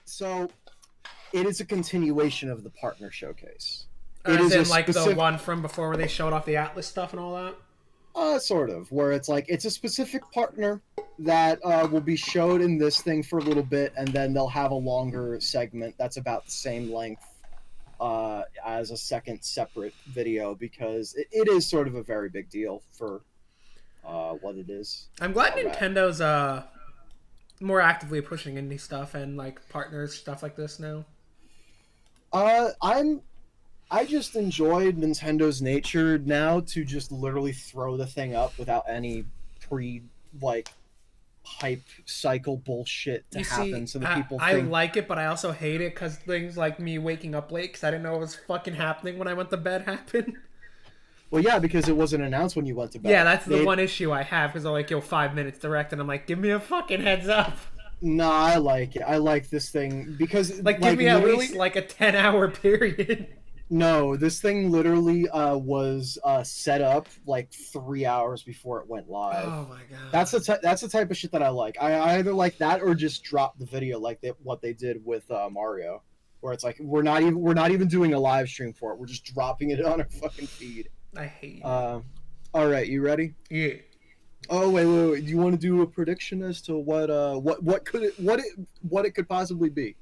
So it is a continuation of the partner showcase. It As is a in, like, the specific, one from before where they showed off the Atlas stuff and all that? sort of, where it's like it's a specific partner that will be showed in this thing for a little bit, and then they'll have a longer segment that's about the same length as a second separate video because it is sort of a very big deal for what it is. I'm glad Right. Nintendo's more actively pushing indie stuff and, like, partners, stuff like this now. I'm I just enjoyed Nintendo's nature now to just literally throw the thing up without any pre like hype cycle bullshit to You happen see, so that I, people I think, like it, but I also hate it because things like me waking up late because I didn't know it was fucking happening when I went to bed happened. well, yeah, because it wasn't announced when you went to bed. Yeah, that's the one issue I have because they're like, yo, 5 minutes direct, and I'm like, give me a fucking heads up. No, I like it. I like this thing because Like, give me at literally, least like a 10-hour period. no, this thing literally was set up like 3 hours before it went live. Oh my god. That's the type of shit that I like. I either like that or just drop the video like what they did with Mario, where it's like we're not even doing a live stream for it. We're just dropping it on our fucking feed. I hate it. All right, you ready? Yeah. Oh wait. Do you want to do a prediction as to what it could possibly be?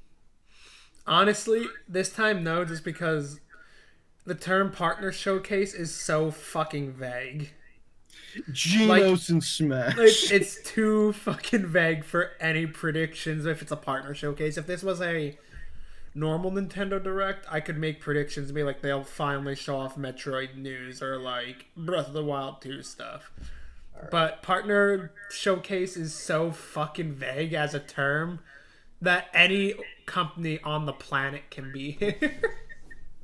Honestly, this time no, just because the term partner showcase is so fucking vague. Genos and Smash. It's too fucking vague for any predictions if it's a partner showcase. If this was a normal Nintendo Direct, I could make predictions and be like, they'll finally show off Metroid news or like Breath of the Wild 2 stuff. Right. But partner showcase is so fucking vague as a term that any company on the planet can be here.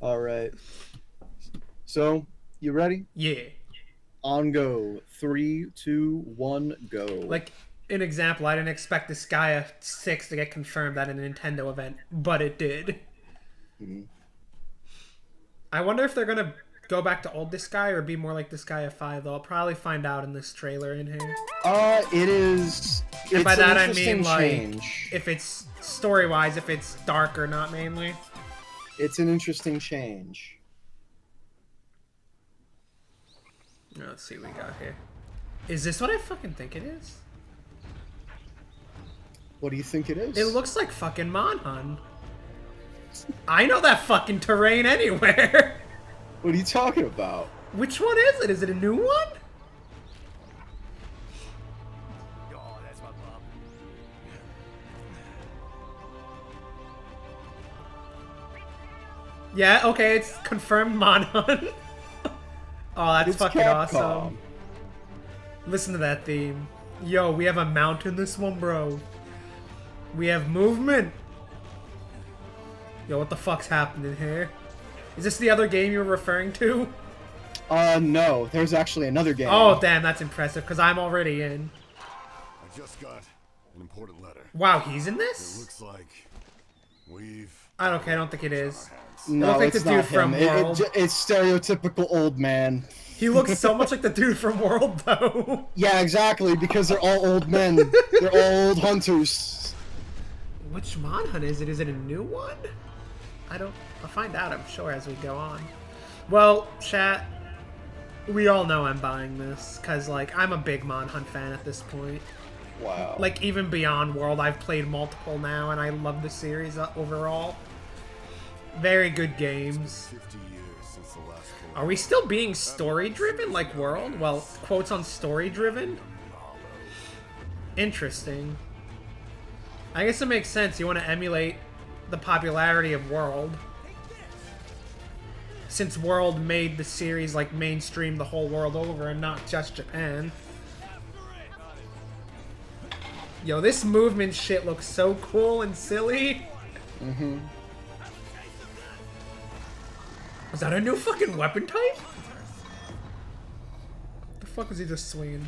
All right. So, you ready? Yeah. On go. 3, 2, 1, go. Like, an example, I didn't expect Disgaea 6 to get confirmed at a Nintendo event, but it did. Mm-hmm. I wonder if they're gonna go back to old Disgaea or be more like Disgaea 5, though. I'll probably find out in this trailer in here. It is... And by that I mean, change. Like, if it's story-wise, if it's dark or not, mainly. It's an interesting change. Let's see what we got here. Is this what I fucking think it is? What do you think it is? It looks like fucking Monhun. I know that fucking terrain anywhere. What are you talking about? Which one is it? Is it a new one? Oh, that's my mom. Yeah, okay, it's confirmed Monhun. Oh, that's it's fucking Capcom. Awesome. Listen to that theme. Yo, we have a mount in this one, bro. We have movement. Yo, what the fuck's happening here? Is this the other game you were referring to? No. There's actually another game. Oh, damn, that's impressive, because I'm already in. I just got an important letter. Wow, he's in this? It looks like we've... I don't think it is. No, it looks like it's the dude not from him. World. It's stereotypical old man. He looks so much like the dude from World, though. Yeah, exactly, because they're all old men. They're all old hunters. Which Monhun is it? Is it a new one? I'll find out, I'm sure, as we go on. Well, chat, we all know I'm buying this, because, like, I'm a big Monhun fan at this point. Wow. Like, even beyond World, I've played multiple now, and I love the series overall. Very good games. 50 years since the last Are we still being story-driven, like World? Well, quotes on story-driven? Interesting. I guess it makes sense. You want to emulate the popularity of World. Since World made the series, like, mainstream the whole world over and not just Japan. Yo, this movement shit looks so cool and silly. Mm-hmm. Is that a new fucking weapon type? The fuck was he just swinging?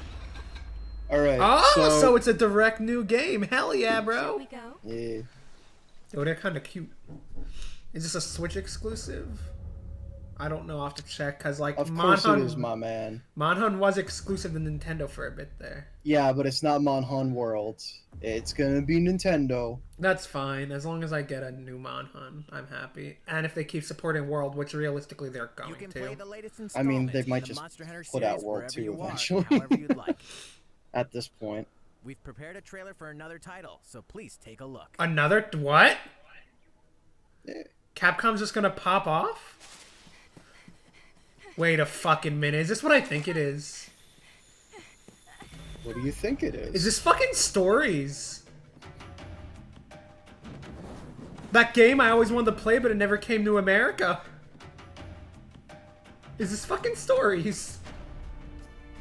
Alright, Oh, so it's a direct new game. Hell yeah, bro. Yeah. Oh, they're kind of cute. Is this a Switch exclusive? I don't know. I'll have to check because like Of course it is, my man. Monhun was exclusive to Nintendo for a bit there. Yeah, but it's not Monhun World. It's gonna be Nintendo. That's fine as long as I get a new Monhun. I'm happy. And if they keep supporting World, which realistically they're going You can to. play the latest I mean, installment they in might the just Monster Hunter put out series World wherever 2 you are, eventually. however you'd like. At this point. We've prepared a trailer for another title, so please take a look. Another what? Eh. Capcom's just gonna pop off? Wait a fucking minute. Is this what I think it is? What do you think it is? Is this fucking Stories? That game I always wanted to play, but it never came to America. Is this fucking Stories?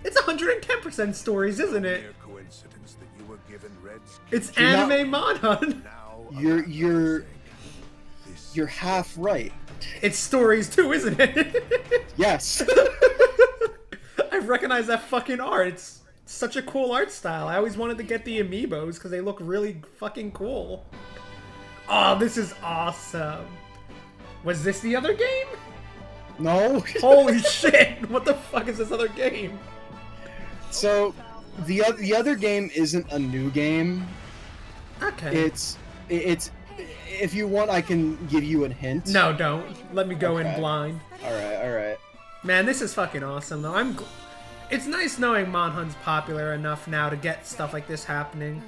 It's 110% Stories, isn't it? Mere coincidence that you were given red skin. It's You're not- anime Monhun. Now You're half right. It's Stories too, isn't it? Yes. I recognize that fucking art. It's such a cool art style. I always wanted to get the amiibos because they look really fucking cool. Oh, this is awesome. Was this the other game? No. Holy shit! What the fuck is this other game? So, the other game isn't a new game. Okay. It's if you want, I can give you a hint. No, don't. Let me go in Okay. blind. All right. Man, this is fucking awesome though. It's nice knowing Monhun's popular enough now to get stuff like this happening.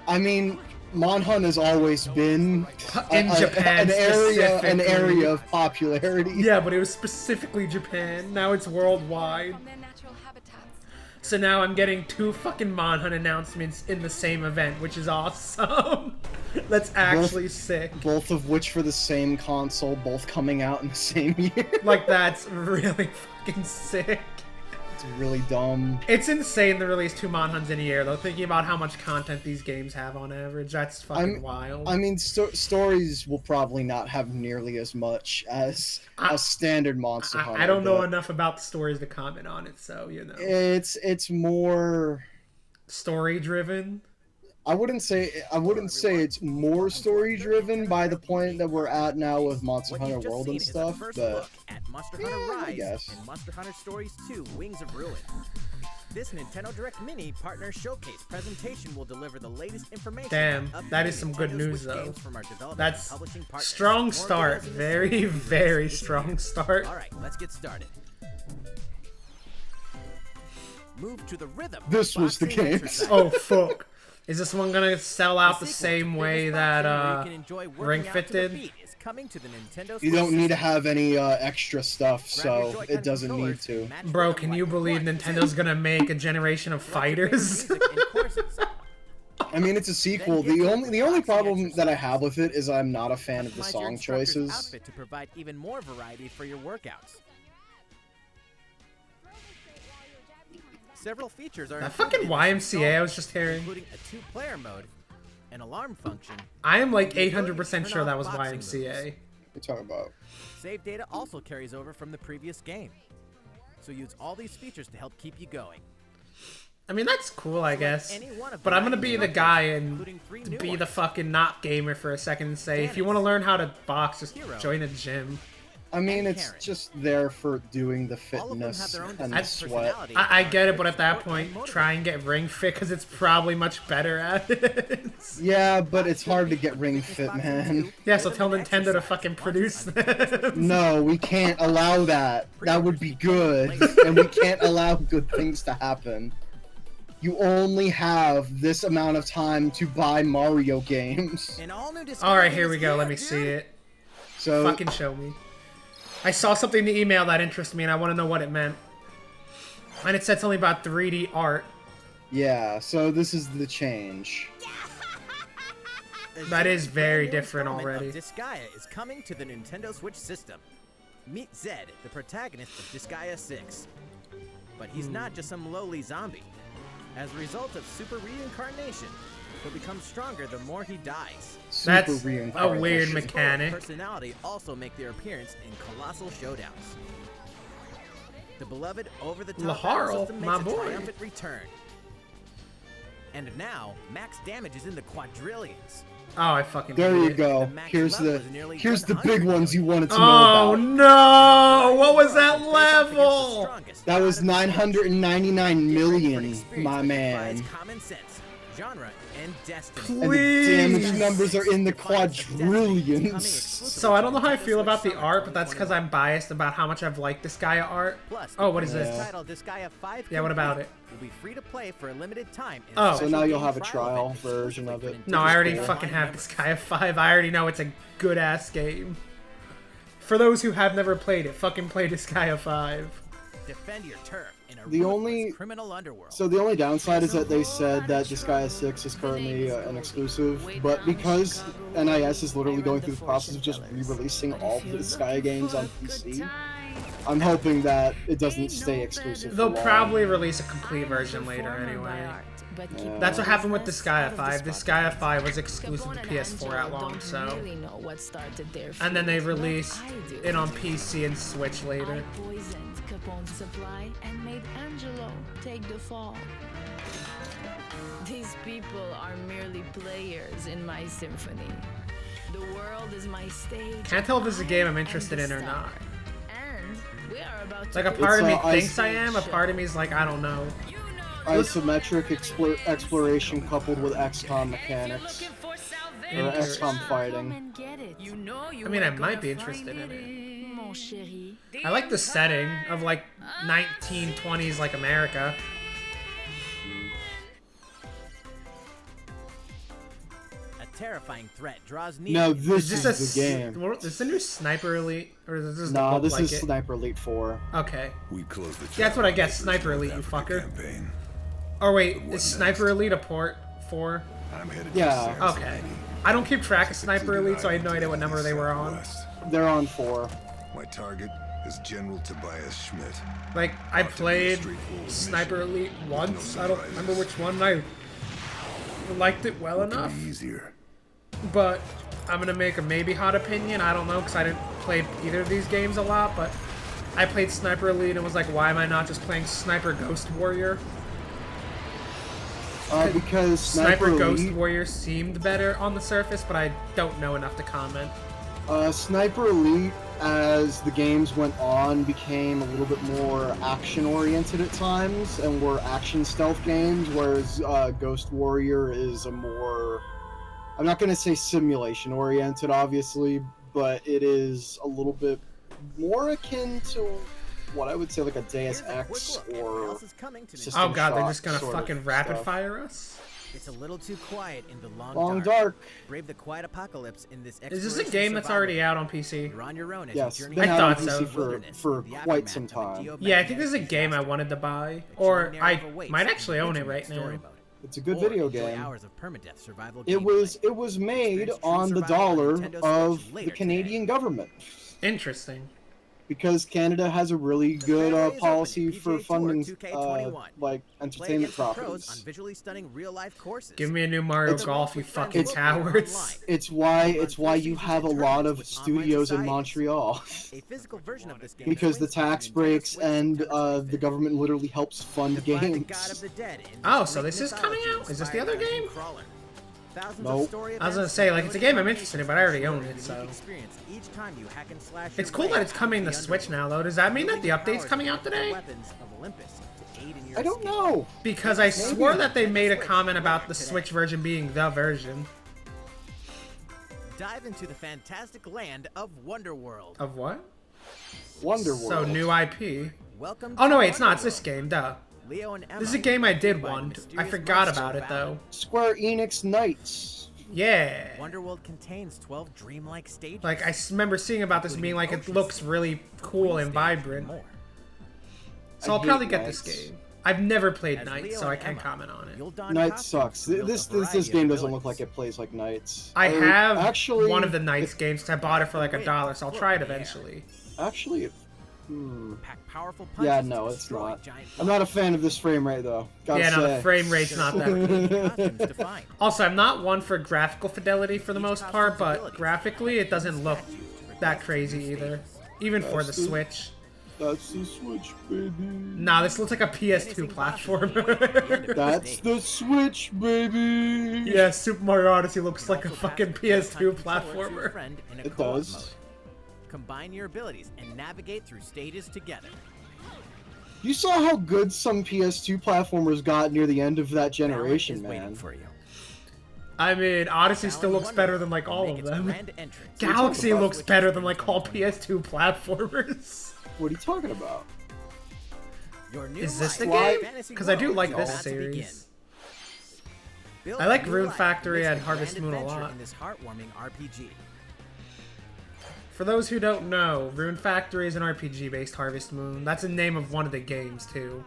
I mean, Monhun has always been In Japan an area specifically. of popularity. Yeah, but it was specifically Japan. Now it's worldwide. On their natural habitats. So now I'm getting 2 fucking Monhun announcements in the same event, which is awesome. That's actually sick. Both of which for the same console, both coming out in the same year. Like, that's really fucking sick. It's really dumb. It's insane to release 2 Monhuns in a year, though. Thinking about how much content these games have on average, that's fucking wild. I mean, stories will probably not have nearly as much as a standard Monster Hunter. I don't know but enough about the stories to comment on it, so, you know. It's more. Story-driven? I wouldn't say it's more story driven by the point that we're at now with Monster What Hunter you've just World seen and is a stuff, first but look at Monster Hunter I Rise guess. and Monster Hunter Stories 2: Wings of Ruin. This Nintendo Direct Mini Partner Showcase presentation will deliver the latest information. Damn, on that is upcoming some good Nintendo news, Switch though. games from our development and That's publishing partners. strong More start. videos in the Very, series. very This is strong it. start. All right, let's get started. Move to the rhythm. This was the boxing game. exercise. Oh, fuck. Is this one gonna sell out the sequel to same way Fitness that, Boxing, where you can enjoy working Ring out Fit to the did? beat, is coming to the Nintendo you Switch don't need to system. have any extra stuff, Grab your so Joy-Con it doesn't need controllers to. and match Bro, rhythm can like you believe 1, Nintendo's gonna make a generation of fighters? Music and courses. I mean, it's a sequel. Then get The to only problem boxing that I have with it is I'm not a fan of the Customize your song instructor's choices. outfit to provide even more variety for your workouts. Several features are That included fucking in this YMCA I installment, was just hearing. including a 2-player mode, an alarm function. I am like the ability to 800% turn sure that off was boxing YMCA. moves. We're talking about. Save data also carries over from the previous game. So use all these features to help keep you going. I mean, that's cool, I Select guess. any one of But the I'm gonna 9 be the instructors, guy and including 3 new be the ones. fucking not gamer for a second and say, if you want to learn how to box, just Hero. join a gym. I mean, and it's Karen. just there for doing the All of them have fitness their own and the distinct sweat. personality. I get it, but at that Support point, and motivate. try and get Ring Fit because it's probably much better at it. Yeah, but it's hard to get Ring Fit, man. Yeah, so tell Nintendo to fucking produce them. No, we can't allow that. That would be good, and we can't allow good things to happen. You only have this amount of time to buy Mario games. An all-new Alright, Discovery here we is go. here, Let me dude. see it. So, Fucking show me. I saw something in the email that interested me, and I want to know what it meant. And it said something about 3D art. yeah, so this is the change. That is very New different installment already. of Disgaea is coming to the Nintendo Switch system. Meet Zed, the protagonist of Disgaea 6. But he's not just some lowly zombie. As a result of super reincarnation, he'll become stronger the more he dies. Super That's a reincarnation. weird His full mechanic. personality also make their appearance in colossal showdowns. The beloved over-the-top battle Laharl, system my makes a boy. triumphant return. And now, max damage is in the quadrillions. Oh, I fucking There hate you it. go. The max Here's level the is nearly here's the 100 big ones you wanted to know Oh about. no! What was that Face off against the level? strongest That was out of the 999 Get ready for an million, experience my that defies man. common sense, genre, and destiny. And the damage Please. numbers are in the Defiance of Destiny is coming quadrillions. exclusively So I don't know to how I Nintendo feel about the Switch art, Summer but that's because 2021. I'm biased about how much I've liked Disgaea art. Plus, Oh, what is the this? title Disgaea 5 Yeah, what about Complete it? Will be free to play for a limited time. in Oh. a So special now you'll game have a event trial exclusively version for of it. Nintendo No, I already Disgaea. fucking have members. Disgaea 5. I already know it's a good ass game. For those who have never played it, fucking play Disgaea 5. Defend your turf in a The ruthless only- criminal underworld. So the only downside is that they said that Disgaea 6 is currently an exclusive, but because NIS is literally going through the process of just re-releasing all of the Disgaea games on PC, I'm hoping that it doesn't stay exclusive. They'll for long. probably release a complete version later anyway. Yeah. That's what happened with Disgaea 5. Disgaea 5 was exclusive to PS4 at long, so... And then they released it on PC and Switch later. I poisoned Capone's supply and made Angelo take the fall. These people are merely players in my symphony. The world is my stage. Can't tell if this is a game I'm I am interested the in or star. not. And we are about Like, to a part of me It's, thinks I am, a part of me is like, I don't know. Isometric exploration coupled with XCOM mechanics. Or XCOM fighting. I mean, I might be interested in it. Mon chéri. I like the setting of, like, 1920s, like, America. a terrifying threat draws near. No, you. this Is is this the a... game. Is this a new Sniper Elite? Or does this Nah, look this like is it? Sniper Elite 4. Okay. We close the That's what I chapter guess, for Sniper South Elite, you Africa fucker. campaign. Oh, wait, What is Sniper next? Elite a port for... I'm headed Yeah. to Sans Okay. Lady, I don't keep track of Sniper secluded Elite, so I had no island idea what in number the they were on. southwest. They're on 4. My target is General Tobias Schmidt. Like, I Ought to be a played straightforward Sniper mission. Elite once. No I don't remember surprises. which one. I liked it well What enough, could be easier? but I'm gonna make a maybe hot opinion. I don't know, because I didn't play either of these games a lot, but I played Sniper Elite and was like, why am I not just playing Sniper Ghost Warrior? Because Sniper Ghost Elite, Warrior seemed better on the surface, but I don't know enough to comment. Sniper Elite, as the games went on, became a little bit more action-oriented at times, and were action stealth games, whereas Ghost Warrior is a more... I'm not going to say simulation-oriented, obviously, but it is a little bit more akin to what I would say like a Deus Here's a quick Ex look at what or... else is coming to System Oh god, they're Shock just gonna sort of fucking rapid stuff. fire us? It's a little too quiet in the long, Long dark. Dark. Brave the quiet apocalypse in this Is this a exploration game that's survival. already out on PC? You're on your own as Yes, you journey been I out on thought so. PC for quite some time. Yeah, I think this is a game I wanted to buy. Or I might actually own it right now. It's a good video Enjoy game. hours of permadeath survival It gameplay. was made Experience true on the survival on dollar Nintendo Switch of later the Canadian government Interesting. because Canada has a really good fairway is policy open for in PGA funding Tour 2K21. like Play entertainment against the pros on properties. visually stunning real-life courses. Give me a new Mario It's- Golf, you With friends fucking locally or cowards. online. It's why Run full you seasons have a and lot tournaments of with online studios in societies. Montreal A physical version of this game because the swings on tax Nintendo breaks Switch and September the 25th. government literally helps fund Defy the God of games. the dead in Oh, this so Greek this is coming mythology out? Is this the other inspired game? dungeon crawler. Thousands of Nope. story I was gonna events say, and like, it's a game I'm combinations interested in, but I already of own it, unique so. experience each time you hack and slash It's your cool way that it's out coming of to the Switch underworld. now, though. Does that mean that the Wielding update's powers coming of out the today? weapons of Olympus to aid in your I don't escape. know. Because I swore Maybe. that they made a Switch comment about later the today. Switch version being the version. Dive into the fantastic land of Wonderworld. Of what? Wonderworld. So, new IP. Welcome Oh, to no, wait, it's not. It's Wonderworld. this game, duh. Leo and Emma This is a game I did by want. I mysterious forgot monster about it, battle. though. Square Enix Knights. Yeah. Wonderworld contains 12 dreamlike stages. Like, I remember seeing about this being like, it looks really cool and vibrant. More. So I I'll probably hate get this Knights. game. I've never played As Knights, Leo so I and can't Emma, comment on it. you'll don Knights costumes sucks. to wield This a variety of game doesn't look abilities. like it plays like Knights. I Or have actually one of the Knights games 'cause I bought it for like $1, so I'll try it eventually. Actually, Pack powerful yeah, punches no, to it's destroy not. giant I'm not a fan of this frame rate though. Gotta Yeah, no, say. the frame rate's not that good. costumes to find. Also, I'm not one for graphical fidelity for the Each most costume's part, but abilities graphically it doesn't look statues, that requests, crazy and either. staples. Even for the That's good. Switch. That's the Switch, baby. Nah, this looks like a PS2 platformer. That's the Switch, baby. Yeah, Super Mario Odyssey looks like a fucking PS2 platformer. It does. Combine your abilities and navigate through stages together. You saw how good some PS2 platformers got near the end of that Balance generation, is waiting man. for you. I mean, Odyssey still Balan looks better Wonderland than like will all make of its them. grand entrance. Galaxy about looks Switch better in than like all 2021. PS2 platformers. What are you talking about? Your new Is this the life in game? Fantasy Because I do World like is this about to begin. series. Build I like a new Rune life Factory amidst and a Harvest grand Moon a adventure lot. in this heartwarming RPG. For those who don't know, Rune Factory is an RPG-based Harvest Moon. That's the name of one of the games, too.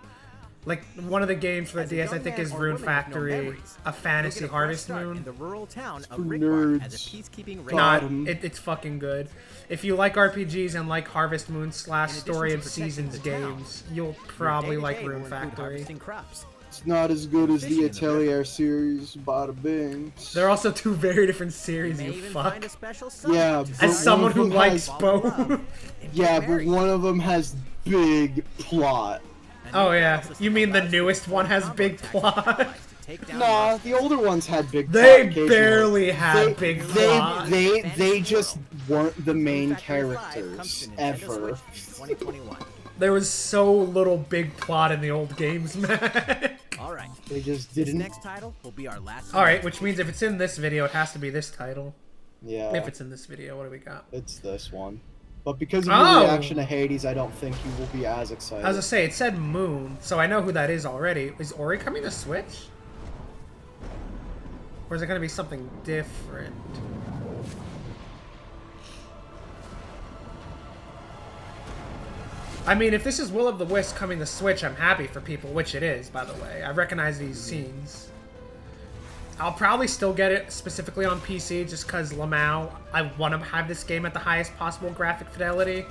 Like, one of the games for the As a DS, I young think, man is or Rune woman with no Factory, memories, a fantasy You'll get a fresh Harvest start Moon. in the rural town for of Rickbark as a nerds. peacekeeping God. ranger. It's fucking good. If you like RPGs and like Harvest Moon / In Story addition of to protecting Seasons the town, games, you'll Your probably like day-to-day Rune will include Factory. harvesting crops. It's not as good as Fishing the in the Atelier series, bada bing. They're also two very different You series, may you even fuck. find a special summon Yeah, to but As one someone of who them likes has- fall in love both. and Yeah, get but married. one of them has big plot. And Oh, new yeah. battle system You mean the allows you to newest one perform has combo big attacks plot? and allies to take down Nah, monsters. the older ones had big They plot occasionally. barely had They- big they, plot. they just weren't the main Factory 5 comes characters to Nintendo ever. Switch in 2021. There was so little big plot in the old games, man. All right, They just this didn't. next title will be our last. Alright, which means if it's in this video, it has to be this title. Yeah, If it's in this video, what do we got? it's this one. But because of Oh! your reaction to Hades, I don't think you will be as excited. As I say, it said Moon, so I know who that is already. Is Ori coming to Switch? Or is it going to be something different? I mean, if this is Will of the Wisp coming to Switch, I'm happy for people, which it is, by the way. I recognize these scenes. I'll probably still get it specifically on PC just because Lamau, I want to have this game at the highest possible graphic fidelity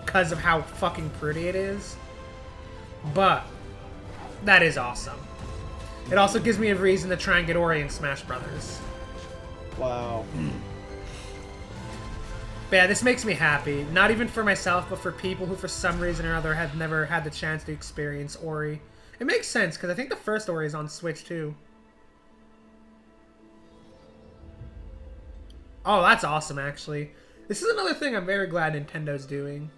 because of how fucking pretty it is. But that is awesome. It also gives me a reason to try and get Ori in Smash Brothers. Wow. But yeah, this makes me happy. Not even for myself, but for people who for some reason or other have never had the chance to experience Ori. It makes sense, because I think the first Ori is on Switch too. Oh, that's awesome, actually. This is another thing I'm very glad Nintendo's doing.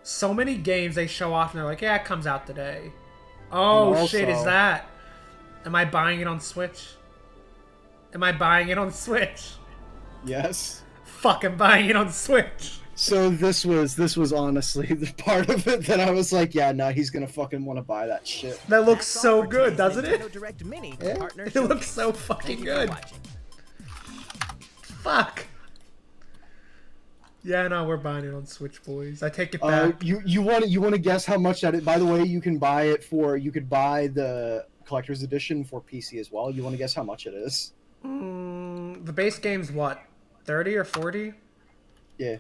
So many games they show off and they're like, yeah, it comes out today. Oh, And shit, is also- that? Am I buying it on Switch? Am I buying it on Switch? Yes. Fuck, I'm buying it on Switch. So this was honestly the part of it that I was like, yeah, no, he's gonna fucking want to buy that shit. That looks That's all so for good, today's doesn't it? Nintendo Direct Mini Yeah. Partner It looks Showcase. so Thank fucking you good. for watching. Fuck. Yeah, no, we're buying it on Switch, boys. I take it back. You want to guess how much that is? By the way, you could buy the collector's edition for PC as well. You want to guess how much it is? The base game's what? 30 or 40? Yeah.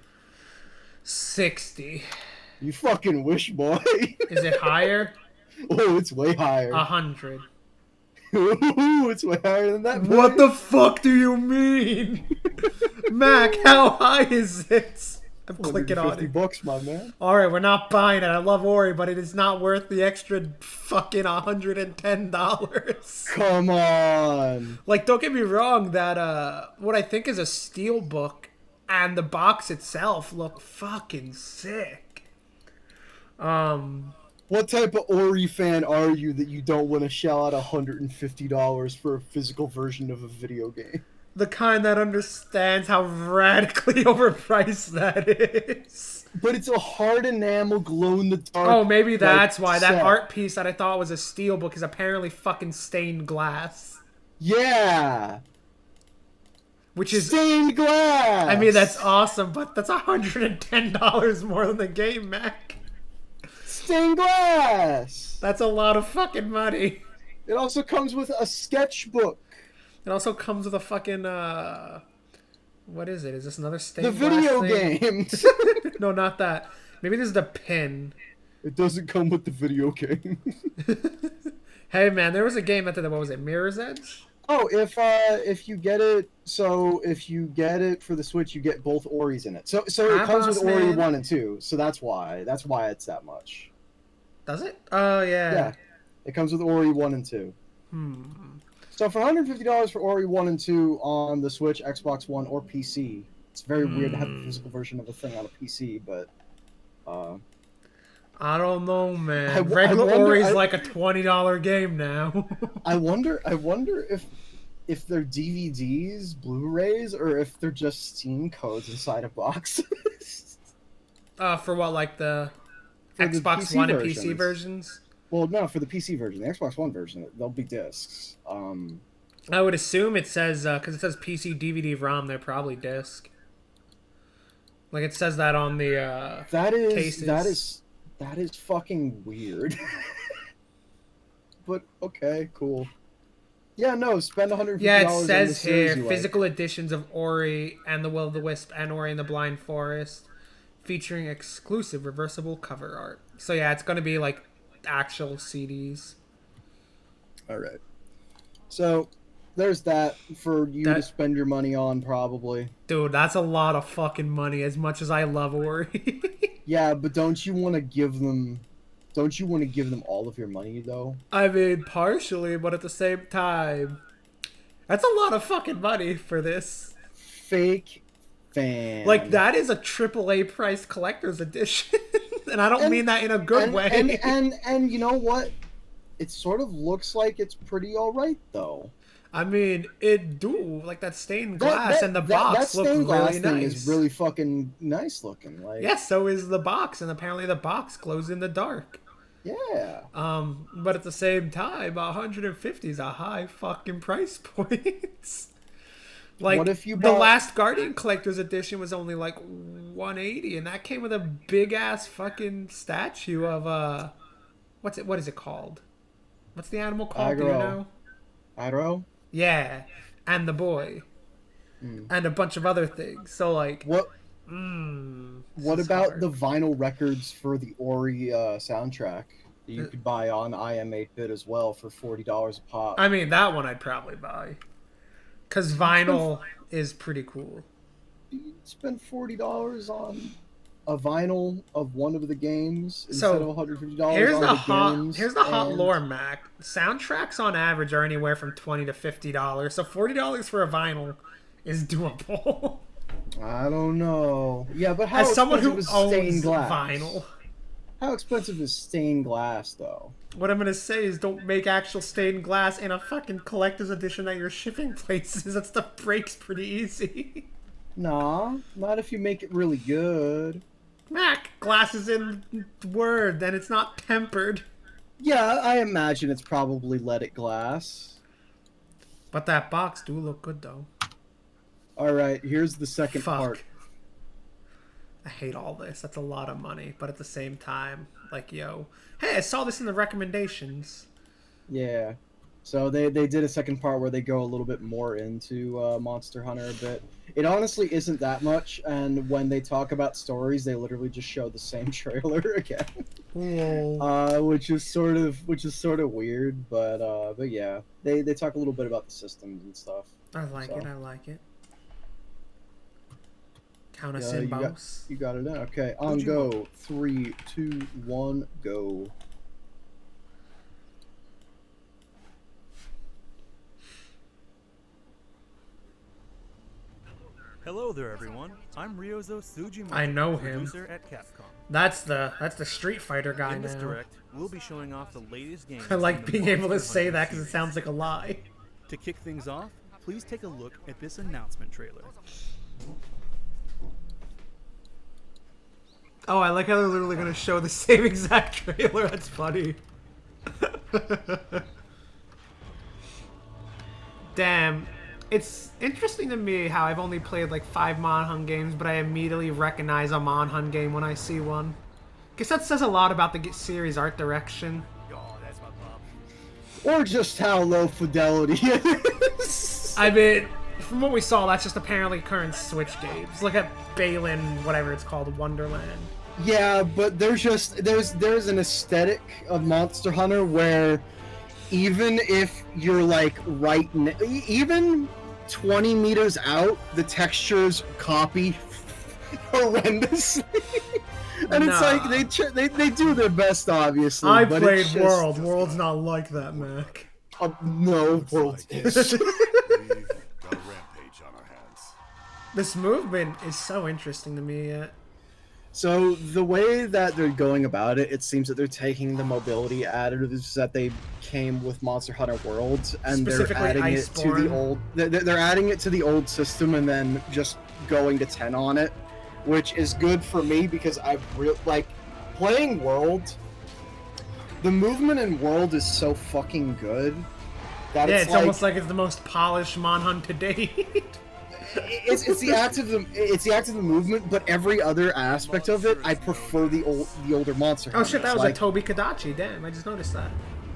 60. You fucking wish, boy. Is it higher? Oh, it's way higher. 100. Ooh, it's way higher than that. Boy. What the fuck do you mean? Mac, how high is it? I'm clicking on it. $150, my man. Alright, we're not buying it. I love Ori, but it is not worth the extra fucking $110. Come on. Like, don't get me wrong, that, what I think is a steel book and the box itself look fucking sick. What type of Ori fan are you that you don't want to shell out $150 for a physical version of a video game? The kind that understands how radically overpriced that is. But it's a hard enamel glow in the dark. Oh, maybe that's like, why. That set. art piece that I thought was a steel book is apparently fucking stained glass. Yeah. Which is... Stained glass. I mean, that's awesome, but that's $110 more than the game, Mac. stained glass. That's a lot of fucking money. It also comes with a sketchbook. It also comes with a fucking, what is it? Is this another stained The glass video thing? games. No, not that. Maybe this is the pin. It doesn't come with the video game. Hey, man, there was a game after that. What was it? Mirror's Edge? Oh, if you get it, so if you get it for the Switch, you get both Oris in it. So it Hi, comes with boss Ori man. 1 and 2. So that's why it's that much. Does it? Oh yeah. Yeah, it comes with Ori 1 and 2. So for $150 for Ori 1 and 2 on the Switch, Xbox One, or PC, it's very weird to have a physical version of a thing on a PC, but I don't know, man. I Regular wonder- Ori's like a $20 game now. I wonder if they're DVDs, Blu-rays, or if they're just Steam codes inside a box. For what, like the For the Xbox PC One and PC versions. versions? Well, no, for the PC version, the Xbox One version, they'll be discs. I would assume it says, because it says PC DVD ROM, they're probably disc. Like it says that on the cases. That is fucking weird. But okay, cool. Yeah, no, spend $150. Yeah, it on the says series here you like. physical editions of Ori and the Will of the Wisp and Ori and the Blind Forest, featuring exclusive reversible cover art. So yeah, it's gonna be like actual CDs. All right. So there's that for you to That- spend your money on, probably. Dude, that's a lot of fucking money. As much as I love Ori. Yeah, but don't you want to give them all of your money though? I mean, partially, but at the same time, that's a lot of fucking money for this. Fake fan. Like, that is a AAA price collector's edition. And I don't mean that in a good way. And you know what? It sort of looks like it's pretty all right though. I mean, it do. Like, that stained glass and the box that look stained glass really thing nice. is really fucking nice looking. Like, Yeah, so is the box, and apparently the box glows in the dark. yeah. But at the same time, 150 is a high fucking price point. Like, What if you the bought- last Guardian Collector's Edition was only like 180, and that came with a big ass fucking statue of what is it called? What's the animal called? Do you Agro. know? Hydro? Yeah, and the boy, and a bunch of other things. So like, What this What is about hard. the vinyl records for the Ori soundtrack that you could buy on IM8-bit as well for $40 a pop? I mean, that one I'd probably buy, cause vinyl is pretty cool. You'd spend $40 on a vinyl of one of the games So, instead of $150 Here's on the hot. games. Here's the hot and- lore, Mac. Soundtracks on average are anywhere from $20 to $50. So $40 for a vinyl is doable. I don't know. Yeah, but how As someone who expensive is stained owns glass? vinyl, How expensive is stained glass, though? what I'm gonna say is don't make actual stained glass in a fucking collector's edition at your shipping places. That stuff breaks pretty easy. Nah, not if you make it really good. Mac, glass is in Word, and it's not tempered. Yeah, I imagine it's probably leaded glass. But that box do look good though. All right, here's the second Fuck. part. I hate all this. That's a lot of money, but at the same time, like, yo, hey, I saw this in the recommendations. Yeah. So they did a second part where they go a little bit more into Monster Hunter a bit. It honestly isn't that much, and when they talk about stories, they literally just show the same trailer again, which is sort of weird. But yeah, they talk a little bit about the systems and stuff. I like So. it. I like it. Count us Yeah, in, you got- boss. You got it in. Okay, on go. 3, 2, 1, go. Hello there, everyone. I'm Ryozo Tsujimoto, I know him. producer at Capcom. That's the Street Fighter guy In this now. direct, we'll be showing off the latest games. I in like the being able to Monster say Hunter that because it series. sounds like a lie. To kick things off, please take a look at this announcement trailer. Oh, I like how they're literally gonna show the same exact trailer. That's funny. Damn. It's interesting to me how I've only played like 5 Monhun games, but I immediately recognize a Monhun game when I see one. Guess that says a lot about the series art direction. Oh, that's my pop. Or just how low fidelity it is. I mean, from what we saw, that's just apparently current Switch games. Look at Balin, whatever it's called, Wonderland. Yeah, but there's an aesthetic of Monster Hunter where even if you're like even 20 meters out, the textures copy horrendously. And it's Nah. like they do their best, obviously. I but played it's just, World. World's not like that, Mac. No, World is. We've got a rampage on our hands. This movement is so interesting to me yet. So the way that they're going about it, it seems that they're taking the mobility additives that they came with Monster Hunter World, and they're Specifically adding it to the Iceborne. old. They're adding it to the old system, and then just going to 10 on it, which is good for me because I like playing World. The movement in World is so fucking good that Yeah, it's it's like, almost like it's the most polished Monhunt to date. it's the act of the movement, but every other aspect of it, I prefer the older Monster Oh Hunters. shit, that was like, a Toby Kadachi. Damn, I just noticed that.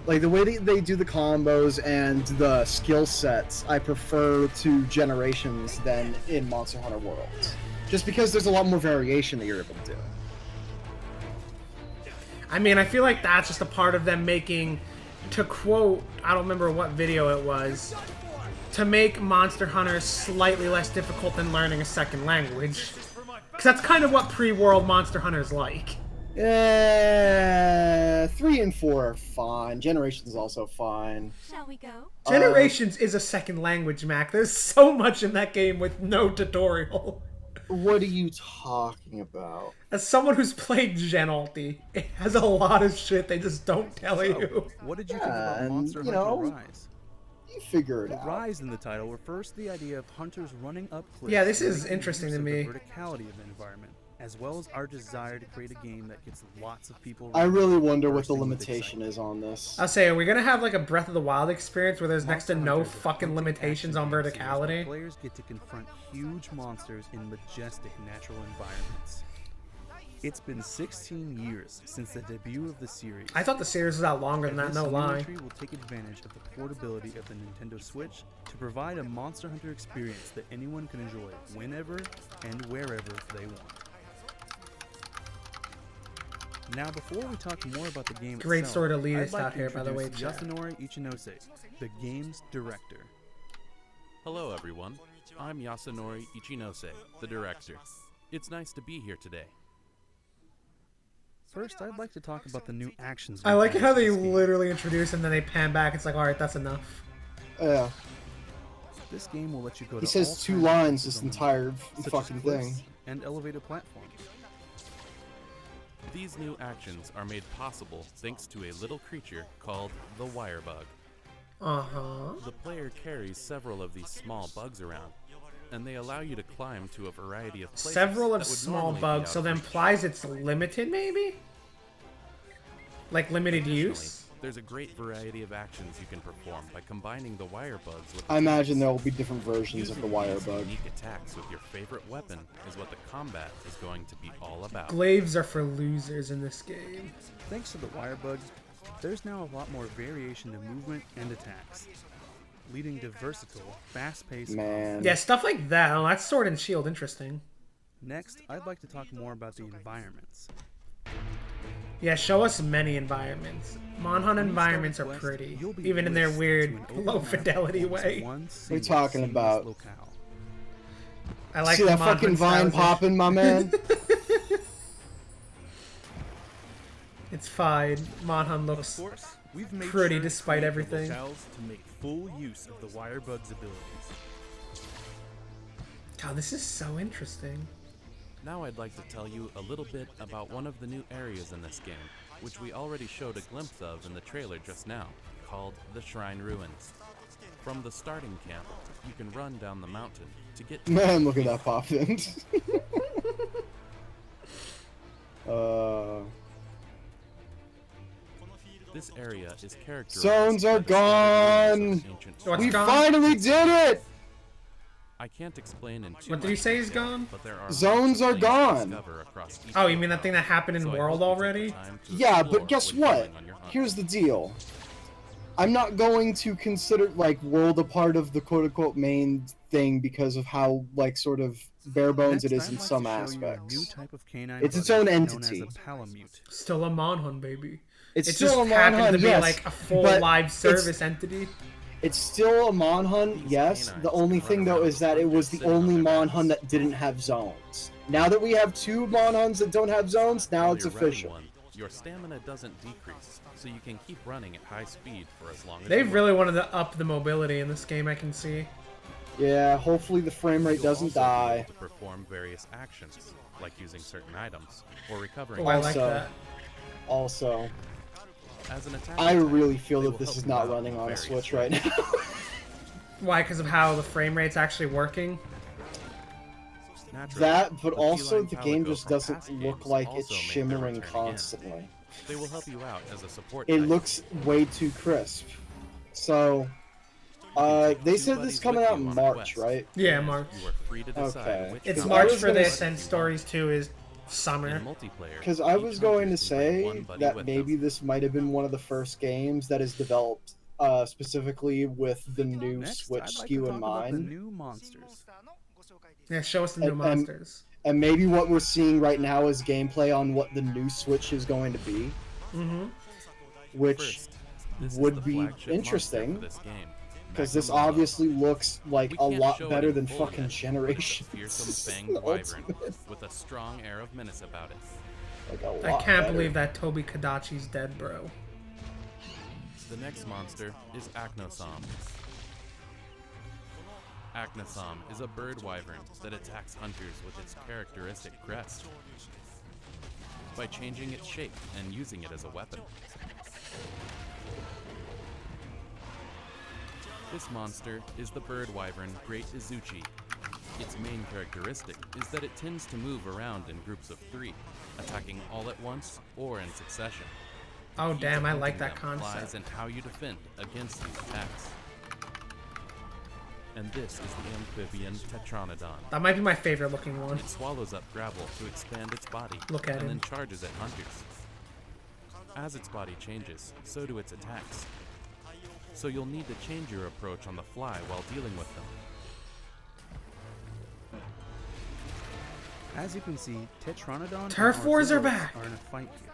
like the way they do the combos and the skill sets, I prefer to Generations than in Monster Hunter World, just because there's a lot more variation that you're able to do. I mean, I feel like that's just a part of them making, to quote, I don't remember what video it was, to make Monster Hunter slightly less difficult than learning a second language. Because that's kind of what pre-World Monster Hunter is like. Yeah, 3 and 4 are fine. Generations is also fine. Shall we go? Generations is a second language, Mac. There's so much in that game with no tutorial. What are you talking about? As someone who's played Gen Ulti, it has a lot of shit they just don't tell you. What did you think Yeah, about and, Monster you Hunter know, Rise? You figure it The out. rise in the title refers to the idea of hunters running up cliffs. Yeah, this and is making interesting use to of me. The verticality of the environment, as well as our desire to create a game that gets lots of people. I really wonder what the bursting with limitation excitement. is on this. I'll say, are we gonna have like a Breath of the Wild experience where there's next to Monster no Hunter is a fucking hunting limitations on action game series where verticality? Players get to confront huge monsters in majestic natural environments. It's been 16 years since the debut of the series. I thought the series was out longer than that, This no new lie. entry will take advantage of the portability of the Nintendo Switch to provide a Monster Hunter experience that anyone can enjoy whenever and wherever they want. Now, before we talk more about the game Great itself, story to lead I'd us like out to here, by the way, introduce chat. Yasunori Ichinose, the game's director. Hello everyone, I'm Yasunori Ichinose, the director. It's nice to be here today. First, I'd like to talk about the new actions. I like how they mechanics in this game. literally introduce and then they pan back. It's like, alright, that's enough. Yeah. This game will let you go He to says all 2 kinds of lines places this on the entire map, such as fucking cliffs thing. and elevated platforms. These new actions are made possible thanks to a little creature called the Wirebug. Uh-huh. The player carries several of these small bugs around, and they allow you to climb to a variety of places. Several that of would small normally be bugs, out so of that reach. implies it's limited, maybe? Like limited Additionally, use? there's a great variety of actions you can perform by combining the Wirebugs with I imagine the there will be different versions of the Using these Wirebug. unique attacks with your favorite weapon is what the combat is going to be all about. Glaives are for losers in this game. Thanks to the Wirebug, there's now a lot more variation to movement and attacks, leading to versatile, fast-paced Man. Yeah, stuff like that. Oh, that's Sword and Shield. Interesting. Next, I'd like to talk more about the environments. Yeah, show us many environments. Monhunt When you environments are start a quest, pretty, you'll be even in their whisked weird, to an open low map fidelity that forms way. one What are you single talking seamless about? locale. I like See the that Monhunt fucking vine stylism. popping, my man? It's fine. Monhunt Of looks course, we've made pretty sure to despite create the everything. locales to make full use of the Wirebug's abilities. God, this is so interesting. Now I'd like to tell you a little bit about one of the new areas in this game, which we already showed a glimpse of in the trailer just now, called the Shrine Ruins. From the starting camp, you can run down the mountain to get to Man, look at that pop in. This area is characterized Zones are by the scattered ruins gone! of ancient What's We gone? finally did it! I can't explain in too What did much you say is detail, gone? but there are Zones lots of are things to gone. discover across each Oh, you mean world. that thing that happened in So I World hope you take already? the time to Yeah, explore but guess when you're what? going on your hunt. Here's the deal. I'm not going to consider like World a part of the quote-unquote main thing because of how like sort of bare bones Next, it is I'd in like some to show you a new aspects. type of canine It's its buddy own known as entity. a Palamute. Still a Monhunt, baby. It's It still just a happened Mon to be yes, like a full but live it's- service entity. It's still a Monhun, yes. The only thing though is that it was the only Monhun that didn't have zones. Now that we have 2 Monhuns that don't have zones, now While it's you're riding official. one, your stamina doesn't decrease, so you can keep running at high speed for as long as They've you really wanted to up the mobility in this game, I can see. Yeah, hopefully the frame rate You'll doesn't also be able die. to perform various actions, like using certain items or recovering. Oh, I like Also- that. Also, As an attack I attack, really feel they that will this help is you not out running in on a various Switch ways. right now. Why? Because of how the frame rate's actually working? Naturally, That, but the also feline the game calico just from doesn't past look games like also it's make their shimmering return again. constantly. They will help you out as a support. It type. looks way too crisp. So, they said this is coming out in March, right? Yeah, March. You are free to decide Okay. which It's I March was for gonna this, s- and Stories 2 is summer. in multiplayer. Because I each was going to hunter can bring say one buddy that with maybe them. this might have been one of the first games that is developed specifically with the new Next, Switch I'd like SKU to in talk about the mind. new monsters. Yeah, show us the new And- monsters. And maybe what we're seeing right now is gameplay on what the new Switch is going to be, Mm-hmm. which First, this is would the be flagship interesting, monster for this game, because this Magnum obviously looks like We a can't lot show it better in than full fucking yet, Generations. but it's a fearsome fanged wyvern Ultimate. with a strong air of menace about it. Like a I lot can't better. believe that Toby Kadachi's dead, bro. The next monster is Acnosom. Acnosom is a bird wyvern that attacks hunters with its characteristic crest by changing its shape and using it as a weapon. This monster is the bird wyvern Great Izuchi. Its main characteristic is that it tends to move around in groups of 3, attacking all at once or in succession. Oh, Key to damn, I like hunting that them lies concept. in how you defend against these attacks. And this is the amphibian Tetranodon. That might be my favorite looking one. It swallows up gravel to expand its body Look at and him. then charges at hunters. As its body changes, so do its attacks. So you'll need to change your approach on the fly while dealing with them. As you can see, Tetranodon Turf and wars are Arzuros back. are in a fight here.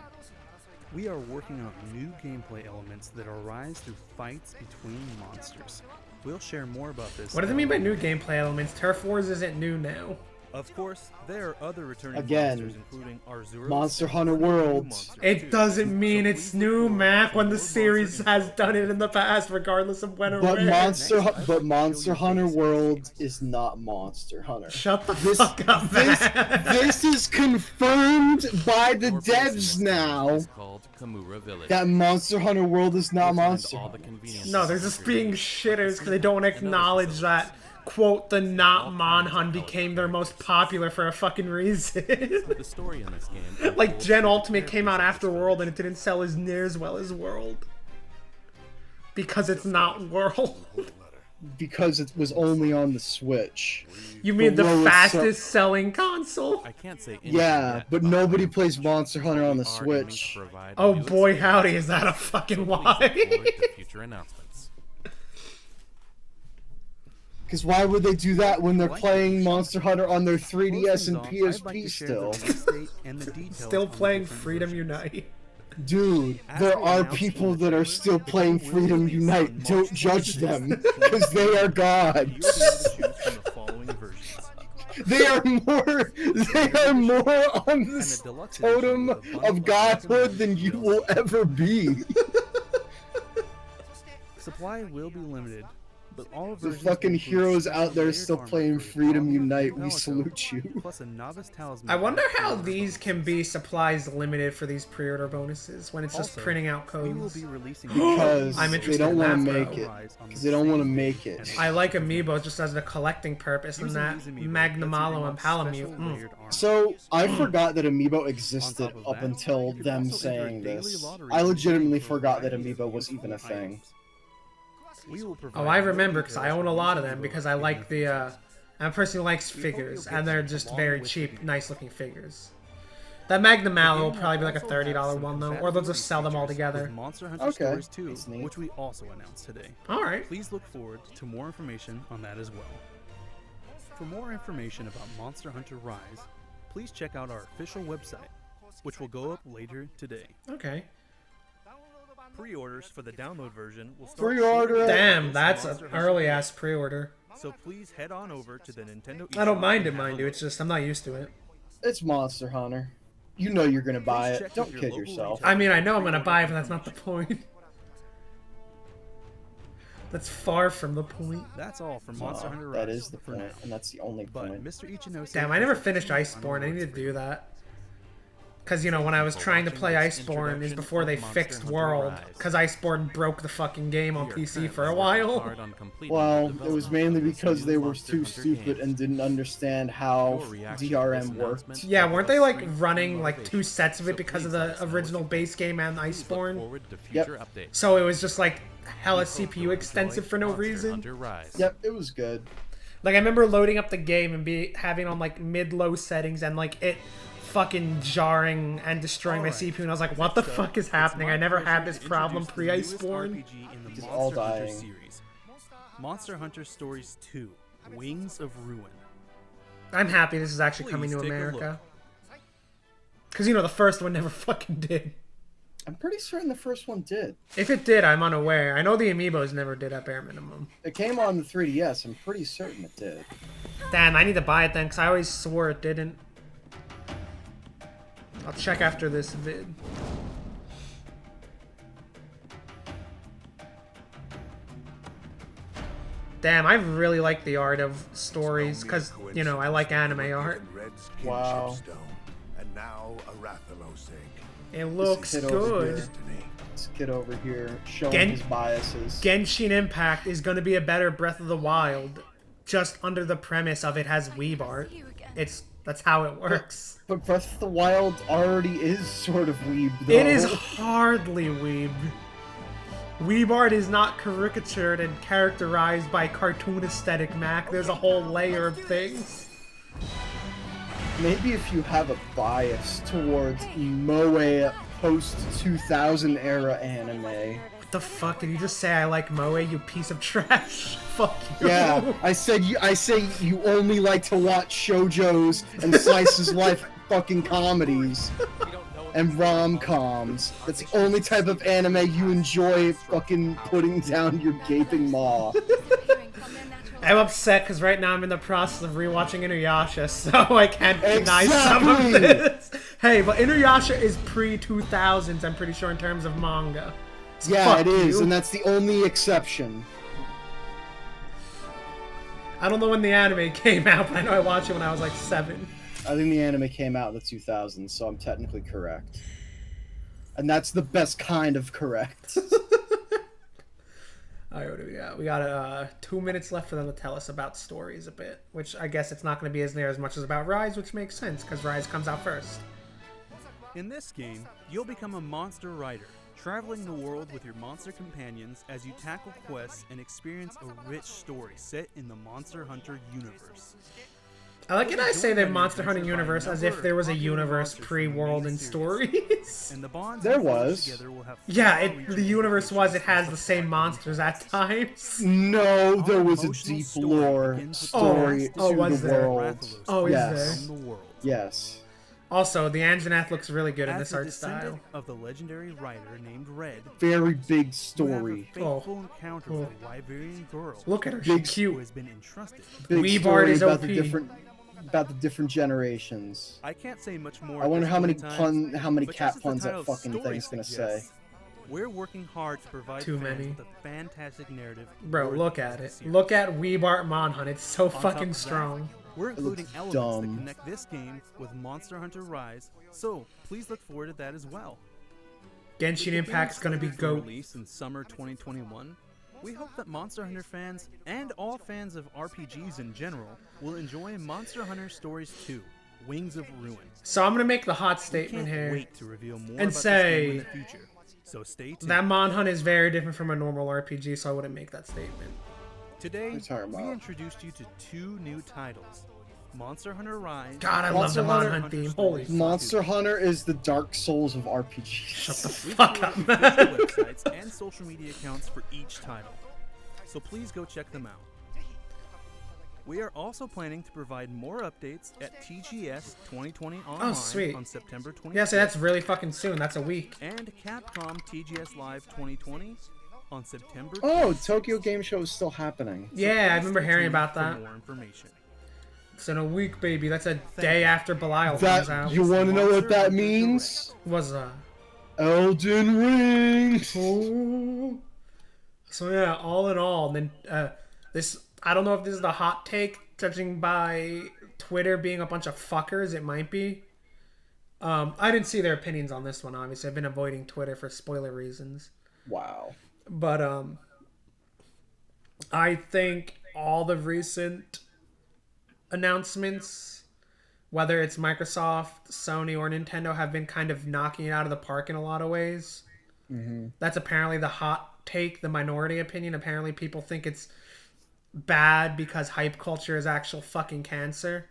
We are working on new gameplay elements that arise through fights between monsters. We'll share more about this. What do they mean by new gameplay elements? Turf Wars isn't new now. Of course, there are other returning Again, monsters, including Arzuros, Monster Hunter and new World. monsters It too. doesn't mean So it's please look new, forward Mac, to when the more series monsters has done it in the past, regardless of when or But where. Monster Hunter World is not Monster Hunter. Shut the This- fuck up, This man. this is confirmed by the Your base in devs this game now is called Kamura Village. that Monster Hunter World is not You'll find Monster all the Hunter. conveniences No, they're just being hunters need, shitters because they don't want to and other acknowledge facilities. that, quote, the not All kinds of Monhun became their most popular for a fucking reason. The story in this game Like, unfolds Gen through the Ultimate came out characters of after this World village. and it didn't sell as near as well as World. Because it's not World. Because it was only on the Switch. You mean the lowest fastest selling console? I can't say anything Yeah, yet but about nobody how plays it Monster Hunter on the we are aiming to Switch. provide Oh new boy, experiences. howdy, is that a fucking So please look lie? forward to future announcements. Because why would they do that when they're Like playing it. Monster Hunter on their Close 3DS things and off, I'd PSP like to share the still? release date and the details Still on the playing different Freedom versions. Unite. Dude, As there we are announced people in the that are trailer, still the playing game will Freedom release Unite. on Don't March judge 26th, them, because they are 2022. You'll be able gods. to choose from the following versions. They are more on the And the deluxe edition totem with a bundle of godhood than you recommended will ever be. Supply will be limited, but all The versions fucking include heroes special out there layered still armor playing for the Freedom Power Unite. and We Palico, salute you. plus a novice talisman. I wonder for how the these can be supplies limited for these pre-order bonuses when it's just Also, printing out We will codes. be releasing Because I'm they interested don't in want that, to bro. make it. Because they don't want to make it. I like Amiibo just as a collecting purpose and Using that these amiibo Magnamalo and lets you unlock Palamute. special layered armor. So, I forgot that Amiibo existed On top of up that, until you can them also enter a saying daily this. lottery I legitimately for a forgot that variety of Amiibo was useful even a thing. items. We will Oh, provide I more remember because I details own a on lot of these them amiibo because I in like the the, I'm a person who likes We hope figures you'll and get they're them just along very with the cheap, video. nice looking figures. That Magnamalo will game probably be like a also have $30 some one though, or they'll just sell them all compatibility features together. with Monster Hunter Okay, Stories 2, that's neat. which we also announced today. Alright. Please look forward to more information on that as well. For more information about Monster Hunter Rise, please check out our official website, which will go up later today. Okay. Pre-orders for the download version will start Pre-order shortly it. Damn, after that's Monster an Hunter early Rise. ass pre-order. So please head on over to the Nintendo. I don't eShop mind it, and have mind a you. It's just I'm not used to it. It's Monster Hunter. You know you're gonna buy Please it. check Don't with your kid local yourself. retailer. I mean, I know I'm gonna buy it, but that's not the point. That's far from the point. That's all for Monster Hunter Rise. That is the for point, now. and that's the only But point. Mr. Ichinose. Damn, I never finished Iceborne. I need to do that. Because, you know, when I was trying to play Iceborne is before they fixed World. Because Iceborne broke the fucking game on PC for a while. Well, it was mainly because they were too stupid and didn't understand how DRM worked. Yeah, weren't they, like, running, like, 2 sets of it because of the original base game and Iceborne? Yep. So it was just, like, hella CPU extensive for no reason? Yep, it was good. Like, I remember loading up the game and having on, like, mid-low settings and, like, it fucking jarring and destroying my CPU, and I was like, what the fuck is happening? I never had this problem pre-Iceborne. It's all dying. Series. Monster Hunter Stories 2: Wings of Ruin. I'm happy this is actually coming to Please take a America. Because, you know, the first one never fucking did. I'm pretty certain the first one did. If it did, I'm unaware. I know the Amiibos never did at bare minimum. It came on the 3DS. I'm pretty certain it did. Damn, I need to buy it then, because I always swore it didn't. I'll check after this vid. Damn, I really like the art of stories, because, you know, I like anime art. Wow. And now Arathalos egg. It looks kid over good. here. This kid over here showing Gen- his biases. Genshin Impact is going to be a better Breath of the Wild, just under the premise of it has weeb art. That's how it works. But Breath of the Wild already is sort of weeb, though. It is hardly weeb. Weeb art is not caricatured and characterized by cartoon aesthetic, Mac. There's a whole layer of things. Maybe if you have a bias towards Moe post-2000 era anime. What the fuck? Did you just say I like Moe, you piece of trash? Fuck you. Yeah, I say you only like to watch shoujos and slices life fucking comedies and rom-coms. That's the only type of anime you enjoy fucking putting down your gaping maw. I'm upset because right now I'm in the process of rewatching Inuyasha, so I can't deny some of Exactly! this. Hey, but Inuyasha is pre-2000s, I'm pretty sure, in terms of manga. So Yeah, fuck it is, you. and that's the only exception. I don't know when the anime came out, but I know I watched it when I was like 7. I think the anime came out in the 2000s, so I'm technically correct. And that's the best kind of correct. Alright, what do we got? We got 2 minutes left for them to tell us about stories a bit, which I guess it's not going to be as near as much as about Rise, which makes sense, because Rise comes out first. In this game, you'll become a monster rider, traveling the world with your monster companions as you tackle quests and experience a rich story set in the Monster Hunter universe. I like it I say the Monster Hunter universe as if there was a universe pre-world and stories. And the bonds There you forge was. together will have Yeah, far-reaching the universe was, it has the implications same for monsters at times. No, there Our was a emotional deep story lore begins with story the to was the there? world. Rathalos Oh, is Yes. from the world. Yes. Also, the Anjanath looks really good in As this a art descendant style. of the legendary writer named Red, Very big you have a story. fateful encounter with a Wyverian girl Look at her, Big she's who cute. has been entrusted. Big Weeb story art is about OP. the different generations. I can't say much more. I at wonder this how many point in time, how many but cat just as the puns that title fucking Story thing's gonna say. suggests, we're working hard to provide Too fans many. with a fantastic narrative. Bro, worthy look of at the it. series. Look at Weeb Art Monhunt. It's so On top fucking of that, strong. We're including looks elements dumb. that connect this game with Monster Hunter Rise, so please look forward to that as well. Genshin With the game Impact's gonna be slated for GOAT. Release in summer 2021. We hope that Monster Hunter fans and all fans of RPGs in general will enjoy Monster Hunter Stories 2: Wings of Ruin. So I'm gonna make the hot We statement can't here. wait to reveal more and about this say game in the future. So stay tuned. That Monhunt is very different from a normal RPG, so I wouldn't make that statement. Today, you talking we about? introduced you to 2 new titles: Monster Hunter Rise. God, I Monster love the Hunter- Monhunt theme. Holy fuck. Monster Hunter is the Dark Souls of RPGs. Shut the We've fuck up, created man. official websites and social media accounts for each title, so please go check them out. We are also planning to provide more updates at TGS 2020 Online sweet. on September 26th. Yeah, so that's really fucking soon. That's a week. And Capcom TGS Live 2020 on September 26th. Oh, Tokyo Game Show is still happening. Yeah, I Please remember stay hearing tuned about for that. more information. It's in a week, baby. That's a day after Belial comes That out. you want to know what that Monster means? Was Elden Ring. Ooh. So yeah, all in all, then this, I don't know if this is the hot take, judging by Twitter being a bunch of fuckers. It might be. I didn't see their opinions on this one. Obviously, I've been avoiding Twitter for spoiler reasons. Wow. But I think all the recent announcements, whether it's Microsoft, Sony, or Nintendo, have been kind of knocking it out of the park in a lot of ways. Mm-hmm. That's apparently the hot take, the minority opinion. Apparently people think it's bad because hype culture is actual fucking cancer.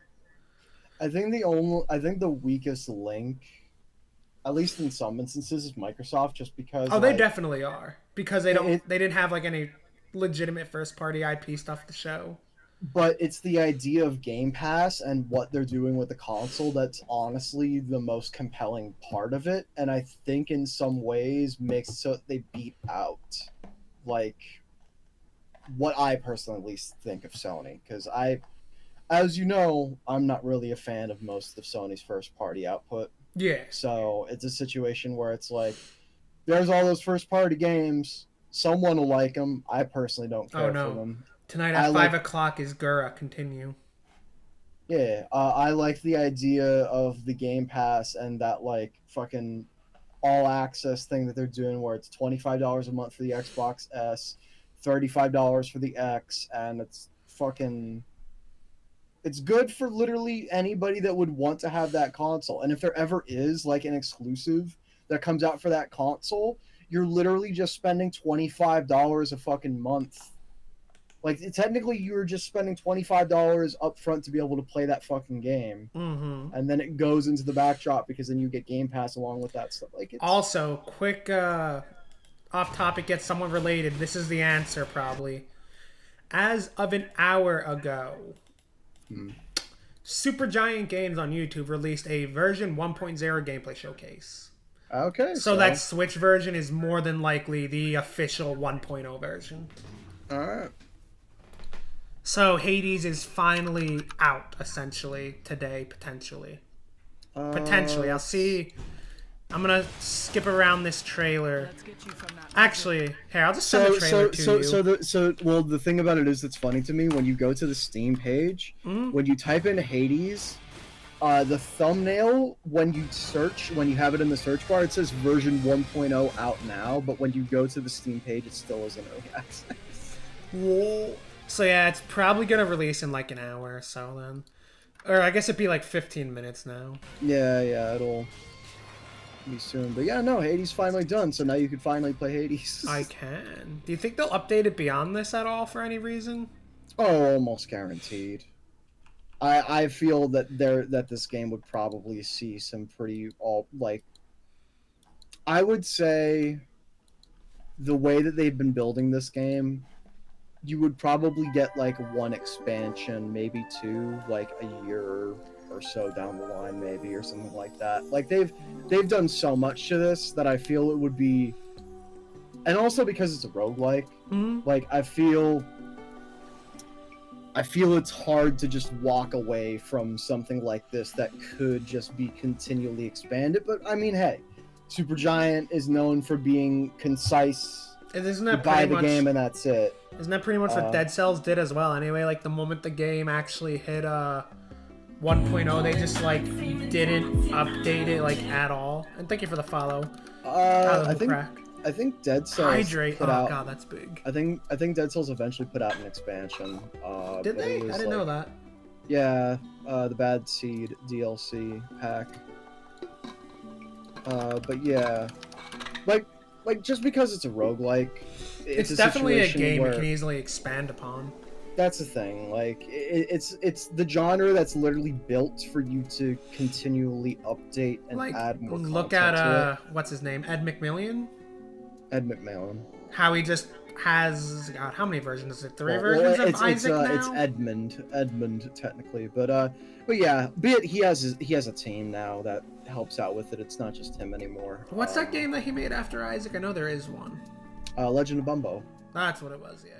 I think the weakest link, at least in some instances, is Microsoft, just because. Oh, they like, definitely are, because they didn't have like any legitimate first party IP stuff to show. But it's the idea of Game Pass and what they're doing with the console that's honestly the most compelling part of it, and I think in some ways makes so they beat out, like, what I personally at least think of Sony, because as you know, I'm not really a fan of most of Sony's first party output. Yeah. So it's a situation where it's like, there's all those first party games. Someone will like them. I personally don't care for them. Tonight at 5 o'clock is Gura. Continue. Yeah, I like the idea of the Game Pass and that like fucking all access thing that they're doing, where it's $25 a month for the Xbox S, $35 for the X, and it's good for literally anybody that would want to have that console. And if there ever is like an exclusive that comes out for that console, you're literally just spending $25 a fucking month. Like, technically, you're just spending $25 up front to be able to play that fucking game. Mm-hmm. And then it goes into the backdrop because then you get Game Pass along with that stuff. Like, Also, quick off topic, yet somewhat related. This is the answer, probably. As of an hour ago, Supergiant Games on YouTube released a version 1.0 gameplay showcase. Okay. So that Switch version is more than likely the official 1.0 version. Alright. So Hades is finally out, essentially, today, potentially. Potentially. I'll see. I'm going to skip around this trailer. Actually, here, I'll just send the trailer to you. The thing about it is that's funny to me, when you go to the Steam page, when you type in Hades, the thumbnail, when you have it in the search bar, it says version 1.0 out now, but when you go to the Steam page, it still isn't early access. Whoa. So yeah, it's probably going to release in like an hour or so then. Or I guess it'd be like 15 minutes now. Yeah, it'll be soon. But yeah, no, Hades finally done, so now you can finally play Hades. I can. Do you think they'll update it beyond this at all for any reason? Oh, almost guaranteed. I feel that this game would probably see some pretty I would say the way that they've been building this game, you would probably get like one expansion, maybe two, like a year or so down the line, maybe, or something like that. Like they've done so much to this that I feel it would be, and also because it's a roguelike, like I feel it's hard to just walk away from something like this that could just be continually expanded. But I mean, hey, Supergiant is known for being concise. Isn't that buy the game and that's it. Isn't that pretty much what Dead Cells did as well? Anyway, like the moment the game actually hit 1.0, they just like didn't update it like at all. And thank you for the follow. I think Dead Cells Hydrate. put out, god, that's big. I think Dead Cells eventually put out an expansion. Did they? I didn't know that. Yeah, the Bad Seed DLC pack. But yeah, like just because it's a roguelike, it's definitely a game you can easily expand upon. That's the thing. Like it's the genre that's literally built for you to continually update and add more content look at to it. what's his name, Ed McMillian. Ed McMahon. How he just has, God, how many versions is it? Three Well, versions of it's, Isaac now? It's Edmund technically, but yeah, be it he has a team now that helps out with it. It's not just him anymore. What's that game that he made after Isaac? I know there is one. Legend of Bumbo. That's what it was, yeah.